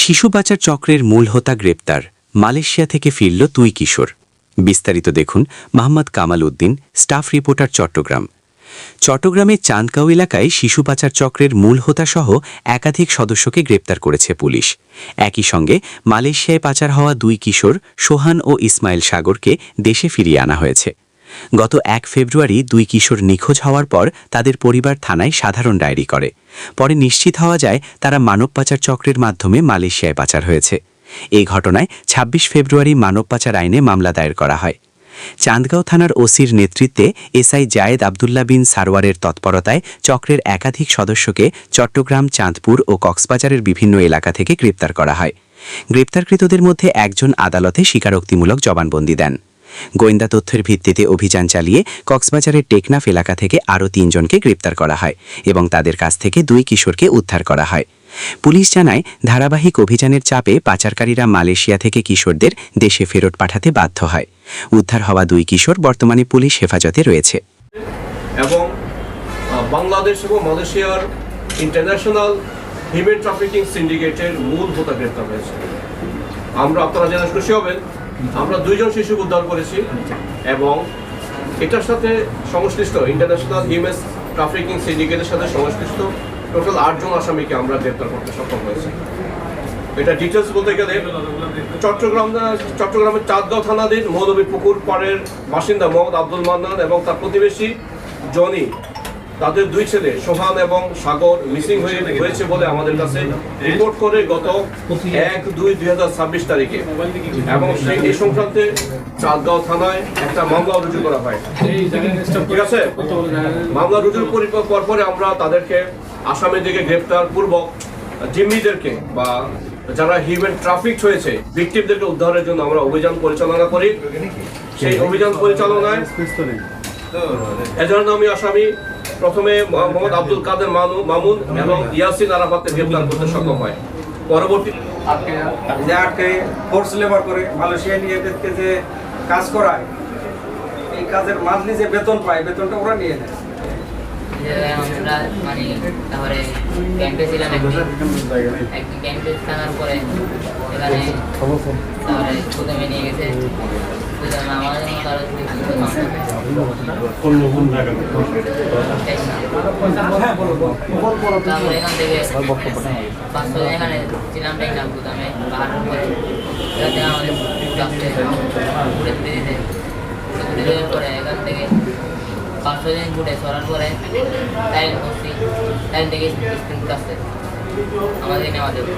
শিশু পাচার চক্রের মূল হোতা গ্রেপ্তার, মালয়েশিয়া থেকে ফিরল 2 কিশোর। বিস্তারিত দেখুন মোহাম্মদ কামাল উদ্দিন, স্টাফ রিপোর্টার, চট্টগ্রাম। চট্টগ্রামের চাঁদগাঁও এলাকায় শিশু পাচার চক্রের মূল হোতাসহ একাধিক সদস্যকে গ্রেপ্তার করেছে পুলিশ। একই সঙ্গে মালয়েশিয়ায় পাচার হওয়া 2 কিশোর সোহান ও ইসমাইল সাগরকে দেশে ফিরিয়ে আনা হয়েছে। গত 1 ফেব্রুয়ারি 2 কিশোর নিখোঁজ হওয়ার পর তাদের পরিবার থানায় সাধারণ ডায়েরি করে। পরে নিশ্চিত হওয়া যায় তারা মানব পাচার চক্রের মাধ্যমে মালয়েশিয়ায় পাচার হয়েছে। এই ঘটনায় 26 ফেব্রুয়ারি মানব পাচার আইনে মামলা দায়ের করা হয়। চাঁদগাঁও থানার ওসির নেতৃত্বে এসআই জায়েদ আবদুল্লাহ বিন সারওয়ারের তৎপরতায় চক্রের একাধিক সদস্যকে চট্টগ্রাম, চাঁদপুর ও কক্সবাজারের বিভিন্ন এলাকা থেকে গ্রেপ্তার করা হয়। গ্রেপ্তারকৃতদের মধ্যে একজন আদালতে স্বীকারোক্তিমূলক জবানবন্দি দেন। গোয়েন্দা তথ্যের ভিত্তিতে অভিযান চালিয়ে কক্সবাজারের টেকনাফ এলাকা থেকে আরও 3 জনকে গ্রেপ্তার করা হয় এবং তাদের কাছ থেকে 2 কিশোরকে উদ্ধার করা হয়। পুলিশ জানায়, ধারাবাহিক অভিযানের চাপে পাচারকারীরা মালয়েশিয়া থেকে কিশোরদের দেশে ফেরত পাঠাতে বাধ্য হয়। উদ্ধার হওয়া 2 কিশোর বর্তমানে পুলিশ হেফাজতে রয়েছে। এবং বাংলাদেশ এবং মালয়েশিয়ার ইন্টারন্যাশনাল হিউম্যান ট্রাফিকিং সিন্ডিকেটের মূল হোতা গ্রেপ্তার হয়েছে। আপনারা জেনে খুশি হবেন, আমরা 2 জন শিশুকে উদ্ধার করেছি এবং এটার সাথে সংশ্লিষ্ট ইন্টারন্যাশনাল হিউম্যান ট্রাফিকিং সিন্ডিকেটের সাথে সংশ্লিষ্ট টোটাল 8 জন আসামিকে আমরা গ্রেপ্তার করতে সক্ষম হয়েছি। এটা ডিটেলস বলতে গেলে চট্টগ্রামের চাঁদগাঁও থানাধীন মৌলভী পুকুর পাড়ের বাসিন্দা মোহাম্মদ আব্দুল মান্নান এবং তার প্রতিবেশী জনি, তাদের 2 ছেলে সোহান এবং সাগর মিসিং হয়েছে বলে আমাদের কাছে রিপোর্ট করে গত 1/2/2026 তারিখে, এবং এই সংক্রান্তে চাঁদগাঁও থানায় একটা মামলা রুজু করা হয়। ঠিক আছে, মামলা রুজুর পরে আমরা তাদেরকে আসামিদেরকে গ্রেপ্তার পূর্বক জিম্মিদেরকে বা যারা হিউম্যান ট্রাফিক হয়েছে ভিকটিমদেরকে উদ্ধারের জন্য আমরা অভিযান পরিচালনা করি। সেই অভিযান পরিচালনায় এজন্য আমি আসামি প্রথমে মোহাম্মদ আব্দুল কাদের মামুন এবং ইয়াসিন আরাফাতকে গ্রেপ্তার করতে সক্ষম হয়। পরবর্তী আটকে ফোর্স লেবার করে মালয়েশিয়া নিয়ে এদেরকে যে কাজ করায়, এই কাজের মান্থলি যে বেতন পায়, বেতনটা ওরা নিয়ে নেয়। আমরা মানে তারপরে ক্যাম্পে ছিলাম, একদিন ক্যাম্পে থাকার পরে এখানে তারপরে প্রথমে নিয়ে গেছে আমাদের তারপরে এখান থেকে 500 এখানে ছিলাম টেকনাফ গুদামে বাহারের পরে এখান থেকে আমাদের ঘুরে তুলে দিতে দেওয়ার পরে এখান থেকে 500 দিন ঘুরে সরার পরে টাইম করছি, টাইম থেকে স্ক্রিন আসছে আমাদের নেওয়া যাবে।